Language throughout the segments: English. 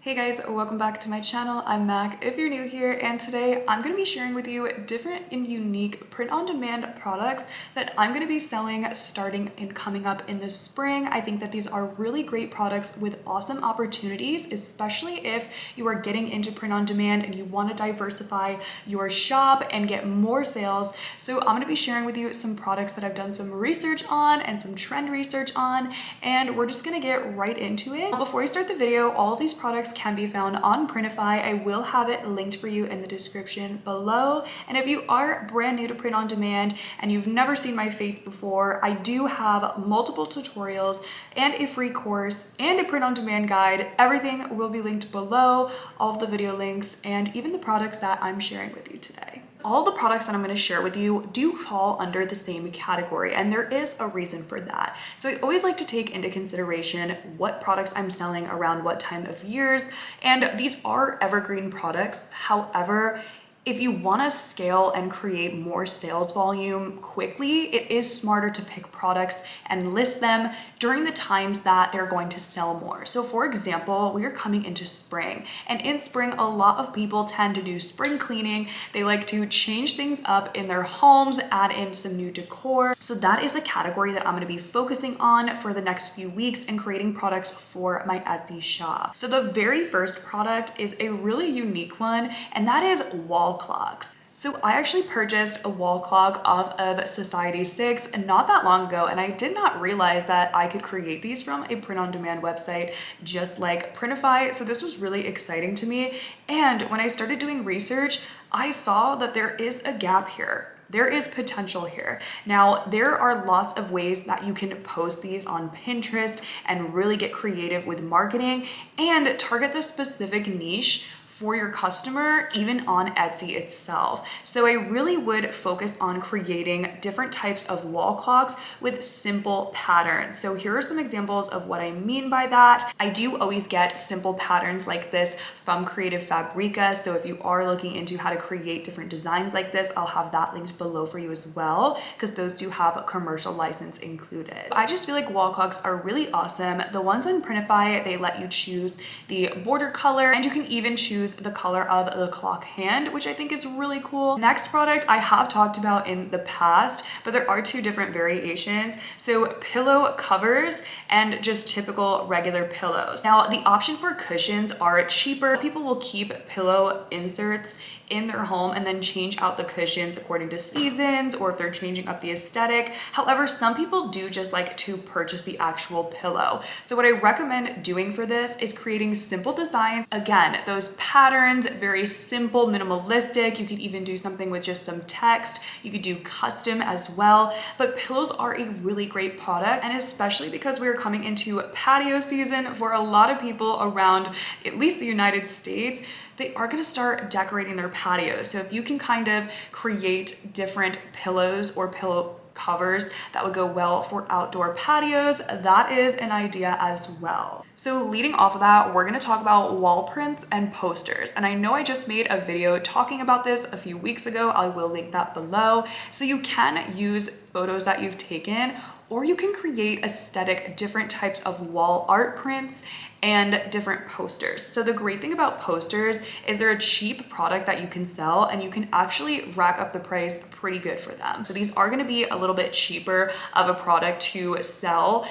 Hey guys, welcome back to my channel. I'm Mac if you're new here, and today I'm going to be sharing with you different and unique print-on-demand products that I'm going to be selling starting and coming up in the spring. I think that these are really great products with awesome opportunities, especially if you are getting into print-on-demand and you want to diversify your shop and get more sales. So I'm going to be sharing with you some products that I've done some research on and some trend research on, and we're just going to get right into it. Before I start the video, all of these products can be found on Printify. I will have it linked for you in the description below. And if you are brand new to print on demand and you've never seen my face before, I do have multiple tutorials and a free course and a print on demand guide. Everything will be linked below, all of the video links and even the products that I'm sharing with you today. All the products that I'm going to share with you do fall under the same category, and there is a reason for that. So I always like to take into consideration what products I'm selling around what time of years, and these are evergreen products. However, if you want to scale and create more sales volume quickly, it is smarter to pick products and list them during the times that they're going to sell more. So for example, we are coming into spring, and in spring, a lot of people tend to do spring cleaning. They like to change things up in their homes, add in some new decor. So that is the category that I'm going to be focusing on for the next few weeks and creating products for my Etsy shop. So the very first product is a really unique one, and that is wall clocks. So I actually purchased a wall clock off of Society 6 not that long ago, and I did not realize that I could create these from a print-on-demand website just like Printify. So this was really exciting to me. And when I started doing research, I saw that there is a gap here. There is potential here. Now, there are lots of ways that you can post these on Pinterest and really get creative with marketing and target the specific niche for your customer, even on Etsy itself. So I really would focus on creating different types of wall clocks with simple patterns. So here are some examples of what I mean by that. I do always get simple patterns like this from Creative Fabrica. So if you are looking into how to create different designs like this, I'll have that linked below for you as well, because those do have a commercial license included. I just feel like wall clocks are really awesome. The ones on Printify, they let you choose the border color, and you can even choose the color of the clock hand, which I think is really cool. Next product I have talked about in the past, but there are two different variations. So pillow covers and just typical regular pillows. Now the option for cushions are cheaper. People will keep pillow inserts in their home and then change out the cushions according to seasons or if they're changing up the aesthetic. However, some people do just like to purchase the actual pillow. So what I recommend doing for this is creating simple designs. Again, those patterns, very simple, minimalistic. You could even do something with just some text. You could do custom as well, but pillows are a really great product, and especially because we are coming into patio season for a lot of people around at least the United States. They are going to start decorating their patios. So if you can kind of create different pillows or pillow covers that would go well for outdoor patios, that is an idea as well. So leading off of that, we're going to talk about wall prints and posters. And I know I just made a video talking about this a few weeks ago. I will link that below. So you can use photos that you've taken, or you can create aesthetic, different types of wall art prints and different posters. So the great thing about posters is they're a cheap product that you can sell, and you can actually rack up the price pretty good for them. So these are going to be a little bit cheaper of a product to sell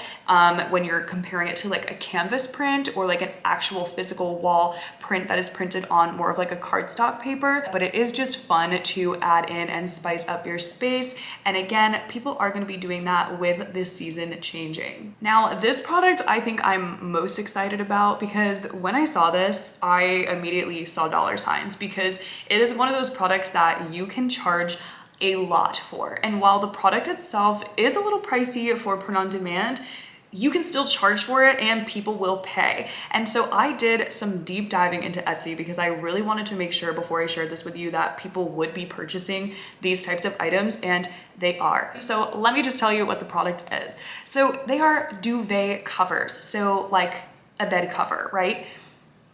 when you're comparing it to like a canvas print or like an actual physical wall print that is printed on more of like a cardstock paper. But it is just fun to add in and spice up your space. And again, people are going to be doing that with this season changing. Now, this product I think I'm most excited about, because when I saw this, I immediately saw dollar signs, because it is one of those products that you can charge a lot for. And while the product itself is a little pricey for print on demand, you can still charge for it and people will pay. And so I did some deep diving into Etsy because I really wanted to make sure before I shared this with you that people would be purchasing these types of items, and they are. So let me just tell you what the product is. So they are duvet covers. So like a bed cover, right?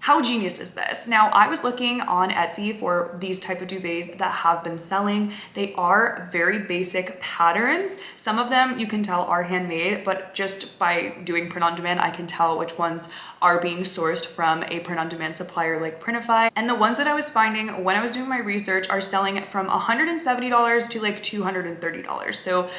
How genius is this? Now, I was looking on Etsy for these type of duvets that have been selling. They are very basic patterns. Some of them you can tell are handmade, but just by doing print on demand, I can tell which ones are being sourced from a print on demand supplier like Printify. And the ones that I was finding when I was doing my research are selling from $170 to like $230. So,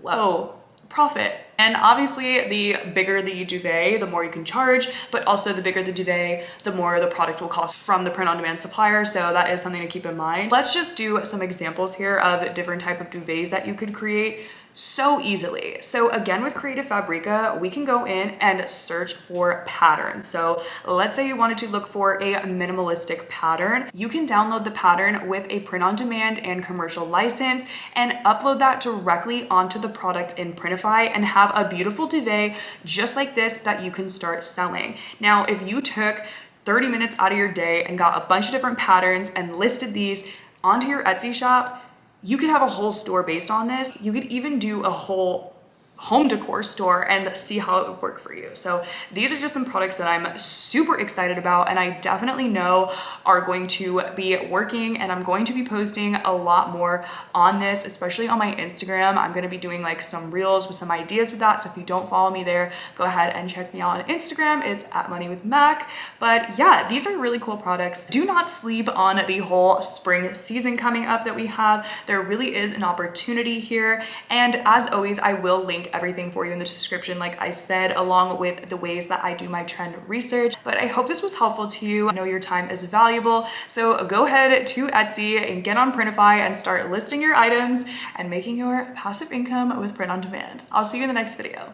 whoa, profit. And obviously the bigger the duvet, the more you can charge, but also the bigger the duvet, the more the product will cost from the print on demand supplier. So that is something to keep in mind. Let's just do some examples here of different type of duvets that you could create so easily. So again, with Creative Fabrica, we can go in and search for patterns. So let's say you wanted to look for a minimalistic pattern. You can download the pattern with a print on demand and commercial license and upload that directly onto the product in Printify and have a beautiful duvet just like this that you can start selling. Now, if you took 30 minutes out of your day and got a bunch of different patterns and listed these onto your Etsy shop, you could have a whole store based on this. You could even do a whole home decor store and see how it would work for you. So these are just some products that I'm super excited about and I definitely know are going to be working, and I'm going to be posting a lot more on this, especially on my Instagram. I'm going to be doing like some reels with some ideas with that. So if you don't follow me there, go ahead and check me out on Instagram. It's @moneywithmac. But yeah, these are really cool products. Do not sleep on the whole spring season coming up that we have. There really is an opportunity here. And as always, I will link everything for you in the description, like I said, along with the ways that I do my trend research. But I hope this was helpful to you. I know your time is valuable. So go ahead to Etsy and get on Printify and start listing your items and making your passive income with print on demand. I'll see you in the next video.